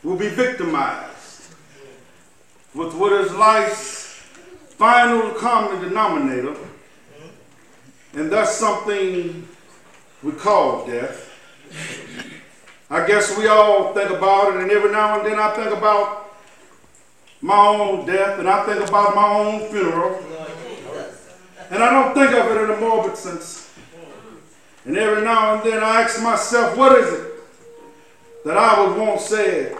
will be victimized with what is life's final common denominator, and that's something we call death. I guess we all think about it, and every now and then I think about my own death, and I think about my own funeral, and I don't think of it in a morbid sense. And every now and then I ask myself, what is it that I would want said?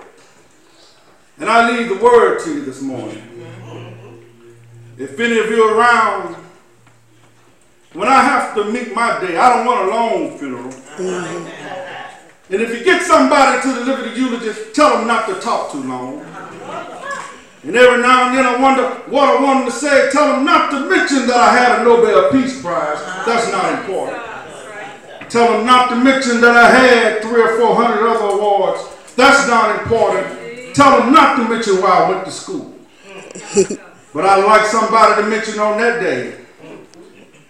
And I leave the word to you this morning. If any of you are around, when I have to meet my day, I don't want a long funeral. And if you get somebody to deliver the eulogy, tell them not to talk too long. And every now and then I wonder what I want them to say. Tell them not to mention that I had a Nobel Peace Prize. That's not important. Tell them not to mention that I had 300 or 400 other awards. That's not important. Tell them not to mention where I went to school. But I'd like somebody to mention on that day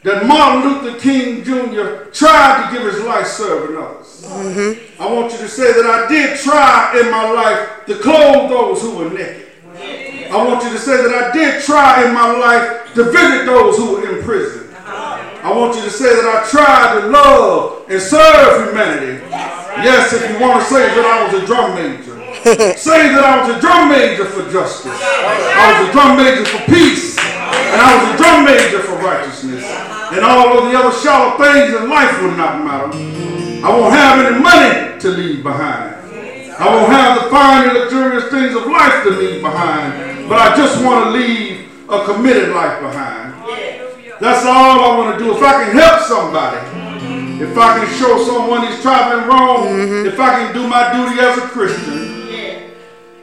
that Martin Luther King Jr. tried to give his life serving others. I want you to say that I did try in my life to clothe those who were naked. I want you to say that I did try in my life to visit those who were in prison. I want you to say that I tried to love and serve humanity. Yes, if you want to say that I was a drum major. Say that I was a drum major for justice. I was a drum major for peace. And I was a drum major for righteousness. And all of the other shallow things in life will not matter. I won't have any money to leave behind. I won't have the fine and luxurious things of life to leave behind. But I just want to leave a committed life behind. That's all I want to do. If I can help somebody, if I can show someone he's traveling wrong, if I can do my duty as a Christian,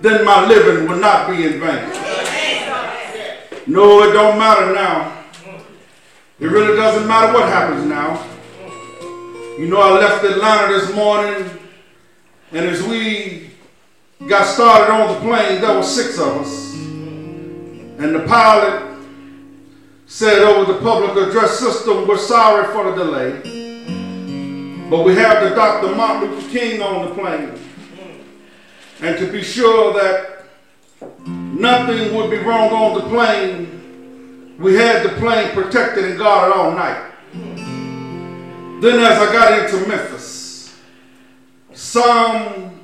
then my living will not be in vain. No, it don't matter now. It really doesn't matter what happens now. You know, I left Atlanta this morning, and as we got started on the plane, there were 6 of us. And the pilot said over the public address system, we're sorry for the delay, but we have the Dr. Martin Luther King on the plane. And to be sure that nothing would be wrong on the plane, we had the plane protected and guarded all night. Then as I got into Memphis, some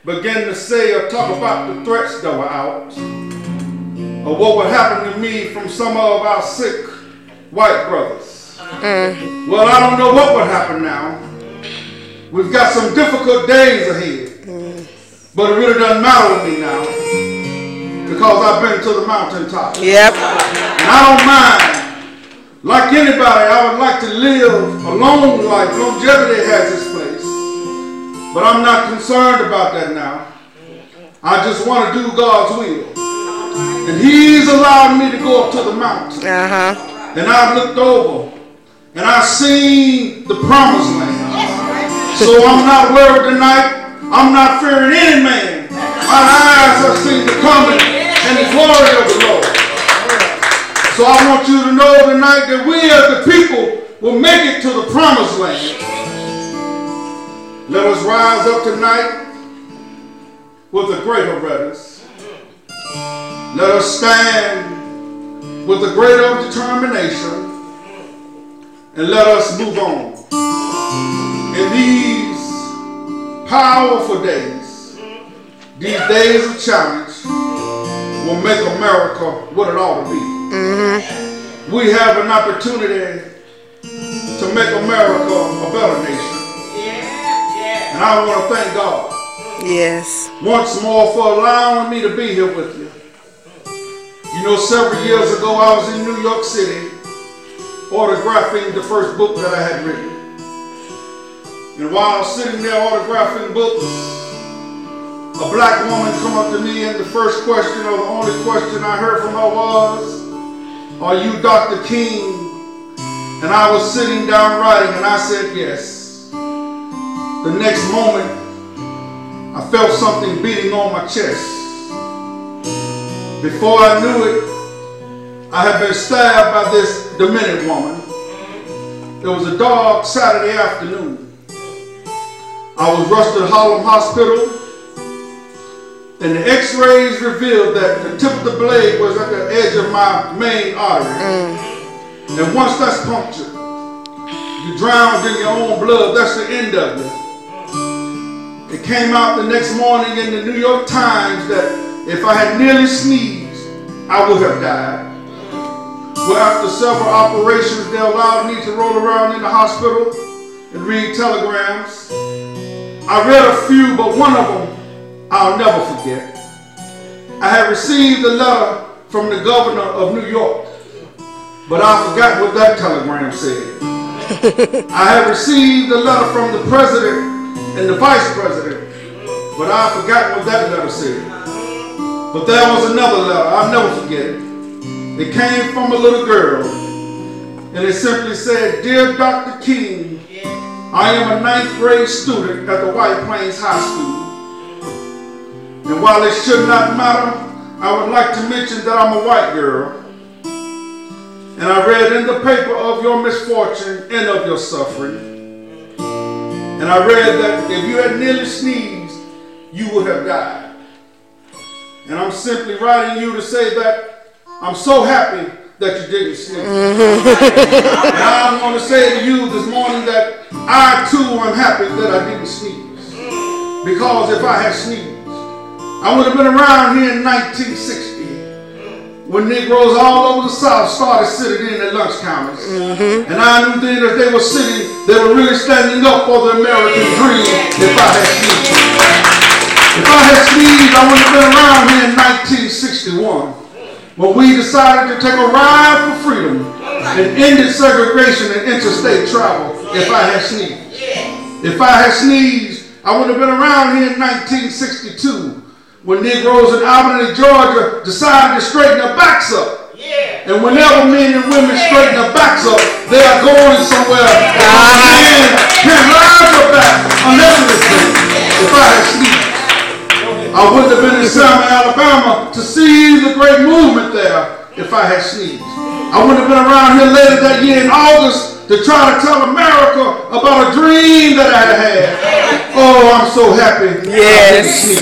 began to say or talk about the threats that were out, or what would happen to me from some of our sick white brothers. Well, I don't know what would happen now. We've got some difficult days ahead, but it really doesn't matter with me now, because I've been to the mountaintop. Yep. And I don't mind. Like anybody, I would like to live a long life. Longevity has its place. But I'm not concerned about that now. I just want to do God's will. And He's allowed me to go up to the mountain. And I've looked over and I've seen the promised land. So I'm not worried tonight. I'm not fearing any man. My eyes have seen the coming and the glory of the Lord. So I want you to know tonight that we as the people will make it to the promised land. Let us rise up tonight with a greater readiness. Let us stand with a greater determination, and let us move on. In these powerful days, these days of challenge will make America what it ought to be. We have an opportunity to make America a better nation. And I want to thank God once more for allowing me to be here with you. You know, several years ago I was in New York City autographing the first book that I had written. And while I was sitting there autographing books, a black woman come up to me, and the first question, or the only question I heard from her was, "Are you Dr. King?" And I was sitting down writing, and I said yes. The next moment, I felt something beating on my chest. Before I knew it, I had been stabbed by this demented woman. It was a dark Saturday afternoon. I was rushed to Harlem Hospital. and the x-rays revealed that the tip of the blade was at the edge of my main artery. And once that's punctured, you drowned in your own blood. That's the end of it. It came out the next morning in the New York Times that if I had nearly sneezed, I would have died. Well, after several operations, they allowed me to roll around in the hospital and read telegrams. I read a few, but one of them I'll never forget. I had received a letter from the governor of New York, but I forgot what that telegram said. I had received a letter from the president and the vice president, but I forgot what that letter said. But there was another letter, I'll never forget it. It came from a little girl, and it simply said, "Dear Dr. King, I am a 9th grade student at the White Plains High School. And while it should not matter, I would like to mention that I'm a white girl. And I read in the paper of your misfortune and of your suffering. And I read that if you had nearly sneezed, you would have died. And I'm simply writing you to say that I'm so happy that you didn't sneeze. And I'm going to say to you this morning that I too am happy that I didn't sneeze. Because if I had sneezed, I would have been around here in 1960 when Negroes all over the South started sitting in at lunch counters. And I knew then that they were sitting, they were really standing up for the American dream if I had sneezed. If I had sneezed, I would have been around here in 1961 when we decided to take a ride for freedom and ended segregation and interstate travel if I had sneezed. If I had sneezed, I would have been around here in 1962 when Negroes in Albany, Georgia decided to straighten their backs up. And whenever men and women straighten their backs up, they are going somewhere. Men can't ride your back unless it is them. If I had sneezed, I wouldn't have been in Selma, Alabama to see the great movement there if I had sneezed. I wouldn't have been around here later that year in August to try to tell America about a dream that I had. Oh, I'm so happy. Yes.